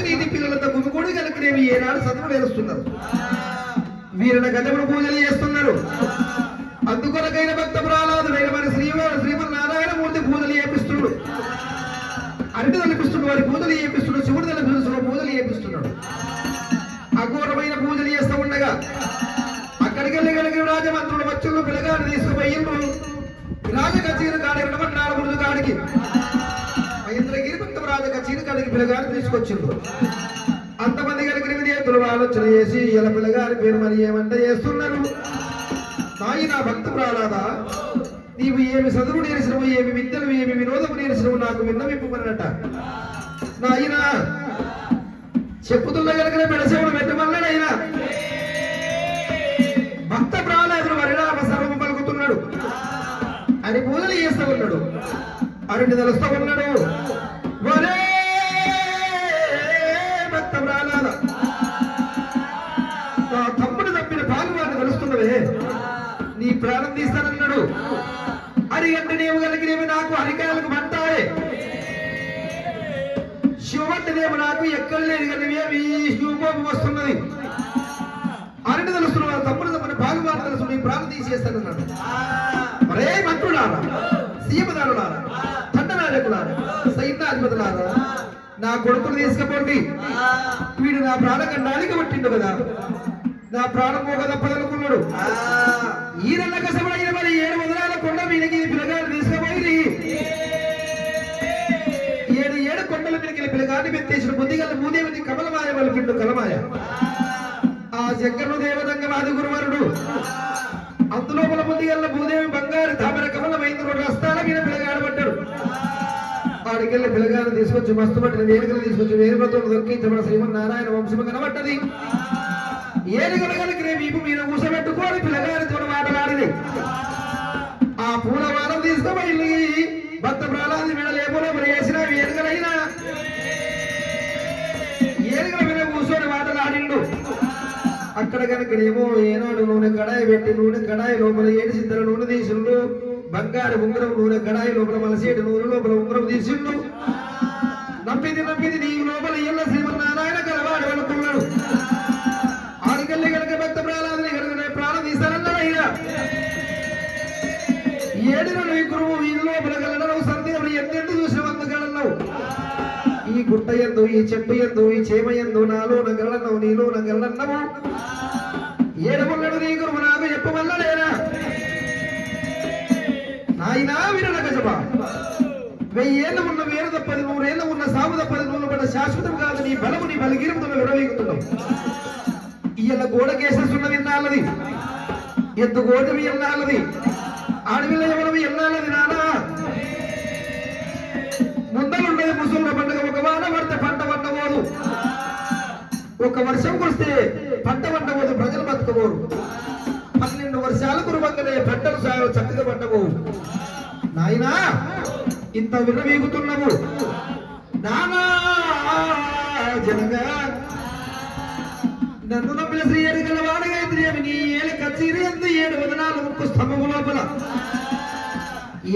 నీతి పిల్లలతో గుమిగూడి కలిగినవి ఏనాడు చదువు వేరుస్తున్నారు. వీరుల గజములు పూజలు చేస్తున్నారు. అందుకొనకైన భక్త ప్రహ్లాదుడైన మరి శ్రీమన్నారాయణమూర్తి పూజలు చేపిస్తున్నాడు. అరటి తలపిస్తున్నాడు, వారి పూజలు చేపిస్తున్నాడు. శివుడు తలపిస్తున్నాడు, పూజలు చేపిస్తున్నాడు. అఘోరమైన పూజలు చేస్తూ ఉండగా అక్కడికి వెళ్ళి కలిగిన రాజమంత్రులు వచ్చులు పిల్లగాడు తీసుకుపోయిండ్రు. రాజకచీరు కాడి ఉండమన్నాడు ముందు కాడికి మహేంద్రగిరి భక్త రాజకచీరు కాడికి పిల్లగాడు తీసుకొచ్చిండ్రు. అంతమంది కలిగిన విధేయులు ఆలోచన చేసి ఇలా పిల్లగారి పేరు మరి ఏమంటే చేస్తున్నారు. నాయన భక్త ప్రహ్లాద, నీవు ఏమి చదువు నేర్చినవు, ఏమి విద్యలు, ఏమి వినోదము నేర్చినవు నాకు విన్నవిప్పుమన్నట. నాయన చెప్పుతున్న కలిగిన పెడసేవుడు పెట్టమన్నాడైనా భక్త ప్రహ్లాదుడు వరినామ సర్వము పలుకుతున్నాడు అని పూజలు చేస్తూ ఉన్నాడు. అరటి తలుస్తూ ఉన్నాడు. వరే భక్త ప్రహ్లాద, నా తమ్ముడు తప్పిన పాలువాడిని కలుస్తున్నవే, నీ ప్రాణం తీస్తానన్నాడు. అరి అంటే నీవు కలిగినవి నాకు హరికాయలకు మంటాయే, శివంటనేమో నాకు ఎక్కడ లేని కలిగినవి శివకోపం వస్తున్నది. అరటి తెలుస్తున్న తమ్ముడు తప్పని పాలువాడు తెలుసు, నీ ప్రాణం తీసేస్తానన్నాడు. మరే మంత్రులారా, సీమదారులారా, తండనాయకులారా, సైన్యాధిపతులారా, నా కొడుకులు తీసుకుపోండి. వీడు నా ప్రాణకండానికి పట్టిండు కదా, నా ప్రాణం పోక తప్పదనుకున్నాడు. ఈరన్న కసబడైన మరి 7 వదనాల కొండ మీదకి పిల్లగాడు తీసుకుపోయి 7 కొండల మీదకి పిల్లగాడిని పెట్టేసిన బుద్ధిగల భూదేవిని కమలమాయ వలిపిండు కలమాయ. ఆ శంకరుడు దేవదంగ ఆది గురువరుడు అందులోపల బుద్ధిగల భూదేవి బంగారు తామర కమలమైంది 2 రస్తాల మీద పిల్లగాడు పడ్డాడు. వాడికెళ్ళి పిల్లగాడు తీసుకొచ్చి మస్తు పట్టిన వేరుకలు తీసుకొచ్చి వేరుకలతో దొరికించబడిన శ్రీమన్నారాయణ వంశము కనబడ్డది. ఏనుగల కలిగిన వీపు మీద కూసబెట్టుకోని పిల్లగారితో మాట్లాడింది. ఆ పూలవారం తీసుకుపోయి భక్త ప్రహ్లాది మీద లేపులో వేసిన ఏనుగలైనా ఏనుగల మీద కూర్చొని మాట్లాడిండు. అక్కడ కనుకనేమో ఏనాడు నూనె కడాయి పెట్టి నూనె కడాయి లోపల 7 సిద్ధల నూనె తీసిండు. బంగారు ఉంగరం నూనె కడాయి లోపల మలసేడు నూనె లోపల ఉంగరం తీసిండు. నమ్మిది నీ లోపల ఎల్ల శ్రీమన్నారాయణ కలవాడు అనుకున్నాడు. ఆడికెళ్ళి కనుక భక్త ప్రహ్లాదుని కనుక ప్రాణం తీస్తానన్నాడు. అయినా 7 గురువు ఈ లోపల గలనవు సందేహం ఎంతెందు చూసిన వందగలన్నావు. ఈ గుట్ట ఎందు, ఈ చెట్టు ఎందు, ఈ చేమ ఎందు నాలో నగలన్నావు, నీలో నగలన్నావు. 7 నీ గురువు నాకు చెప్పమల్లలేనా. నాయనా వినక చెప్ప 1000 ఏళ్ళు ఉన్న వేరు తప్పది, 100 ఏళ్ళు ఉన్న సాగు తప్పది, నువ్వు పడ్డ శాశ్వతం కాదు. నీ బలము నీ బలగీరంతో విరవీగుతున్నావు. ఇయ్యాల గోడ కేసేస్తున్నది ఎన్నాళ్ళది, ఎద్దు గోడవి ఎన్నాళ్ళది, ఆడవిల్ల ఎవరవి ఎన్నాళ్ళది. నానా ముందలుండేది ముసళ్ళ పండుగ. ఒక వాన పడితే పంట పండబోదు, ఒక వర్షం కురిస్తే పంట పండబోదు, ప్రజలు బతకబోరు. 12 వర్షాలు కురవంగానే పంటలు చక్కగా పండబోవు. నాయనా ఇంత విర్రవీగుతున్నావు. నానా జనగా నన్ను నమ్మిన శ్రీ ఎరుగల వాడగైతే నీ ఏళ్ళ కచేరి అందు 7 వదనాల ముక్కు స్తంభము లోపల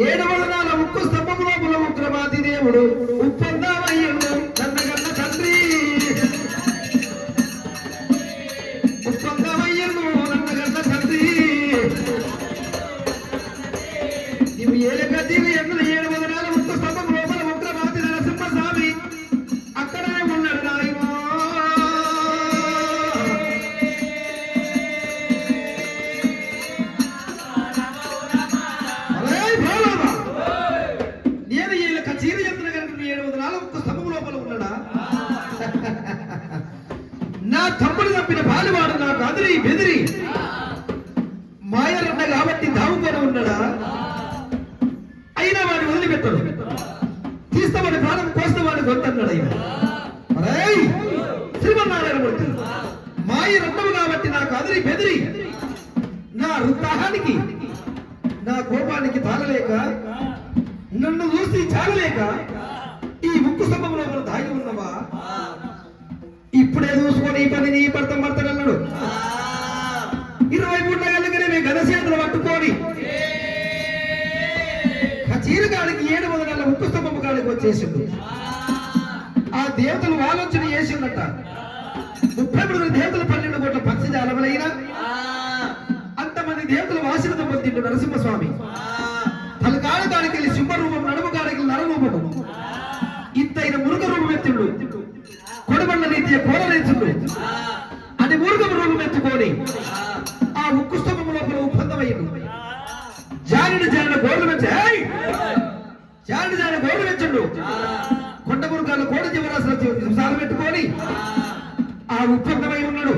7 వదనాల ముక్కు స్తంభము లోపల ఉగ్రవాది దేవుడు ఉప్పందామయ్యుడు కన్నగన్న తండ్రి. ఉప్పందామయ్యుడు నన్నగన్న తండ్రి. నీవు ఏళ్ళ కచేరి అందు 7 వదనాల ముక్కు స్తంభము లోపల ఉగ్రవాది నరసింహస్వామి అక్కడనే ఉన్నాడు. నాయన నా తమ్ముడు తప్పిన బాలివాడు నాకు అదిరి బెదిరి మాయరన్న కాబట్టి దావుకొని ఉన్నాడా. అయినా వాడిని వదిలిపెట్టడు. తీస్తామని ప్రాణం కోస్తామని కొట్టన్నాడు. అయినా శ్రీమన్నారాయణమూర్తి మాయరన్నవు కాబట్టి నాకు అదిరి బెదిరి నా రుద్రాహానికి నా కోపానికి తాళలేక నన్ను చూసి చాలలేక ఈ ముక్కు స్తంభంలో దాగి ఉన్నవా. ఇప్పుడే చూసుకొని ఈ పని నీ భర్తన్నాడు. 23 గంటలకి గదసేతులు పట్టుకొని చీరగాడికి 7 వదనాల ముక్కు స్తంభం కాడికి వచ్చేసిండు. ఆ దేవతలు ఆలోచన చేసి ఉన్నట్ట 33 దేవతలు 12 కోట్ల పక్షిజాలములైన అంతమంది దేవతలు వాసనతో పొందిండు నరసింహస్వామి. తలకాడ కాడికెళ్ళి సింహ రూపం, నడుము కాడికి నర రూపము, ఇంతైన మురుగ రూపం ఎత్తుడు, కొడబండ రీతియ కోల రేచుడు అని మురుగం రూపం ఎత్తుకొని ఆ ఉక్కు స్తంభం లోపల ఒప్పందమయ్యిండు. జారిన గోడలు జారిన గోడలు వెచ్చుడు, కొండ మురుగాలు కోట జీవరాశులు సాలు పెట్టుకొని ఆ ఒప్పందమై ఉన్నాడు.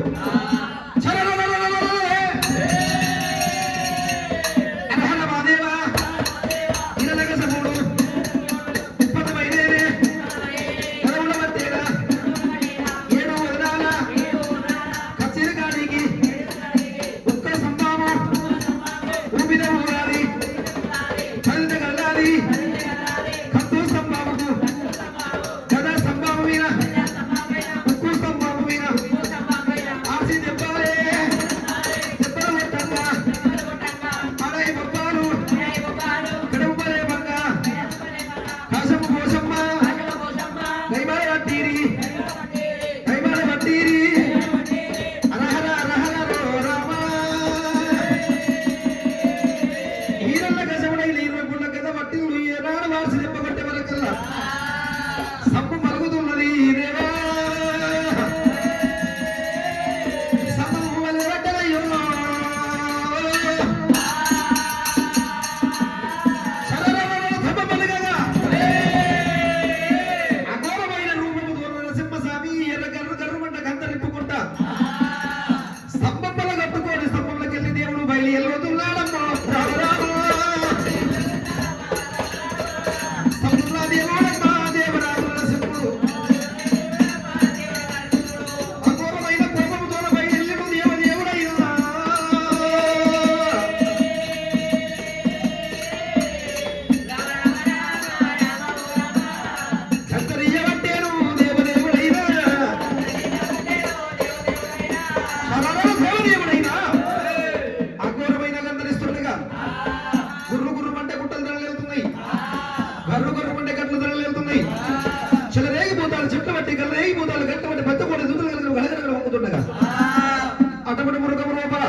అటువంటి మురుగము లోపల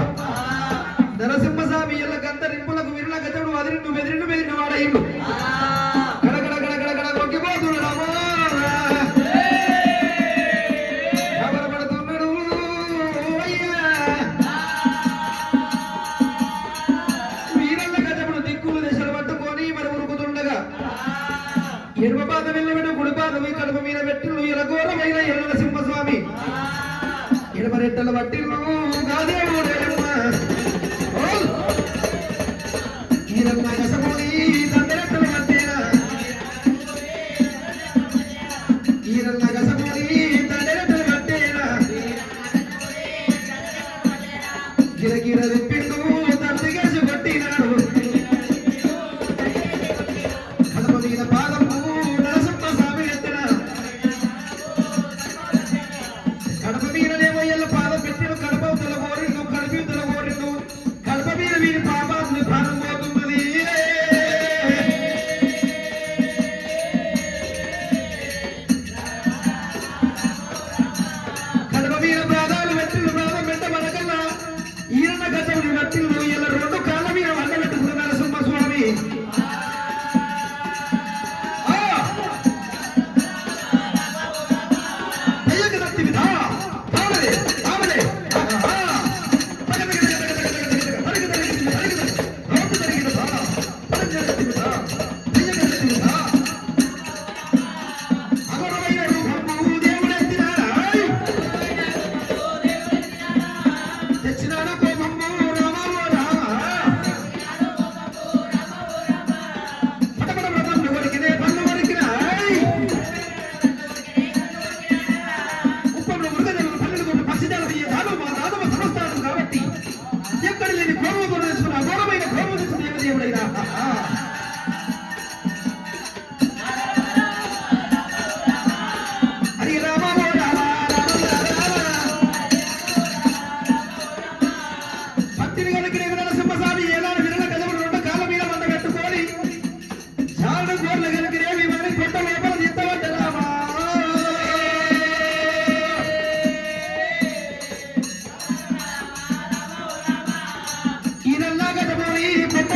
నరసింహస్వామి ఎల్లకంత రింపులకు విరుల గజముడు బెదిరిండు వాడయిండు. గడగడ గడగడ గడ కొక్కిపోతున్నాడు, కబరపడుతున్నాడు. వీరల్ల గజముడు దిక్కులు దశలు పట్టుకొని మరి ఉరుకుతుండగా ఎడమ పాద వెళ్ళబెట్టు కుడి పాదం కడుపు మీద పెట్టిండు. ఇలా ఘోరమైన ఎల్ల నరసింహస్వామి ఎడమరెట్టల పట్టిండు.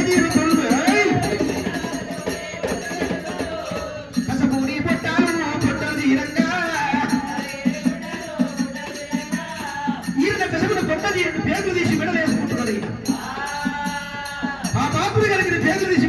తీరుతుండు కసపూడి పొట్టాలు పొట్టలు తీరంగా ఈయన కసపుడు పొట్ట తీరండి పేర్లు తీసి మెడలు వేసుకుంటున్నాడు. ఆ పాపుడు కలిగిన పేర్లు తీసి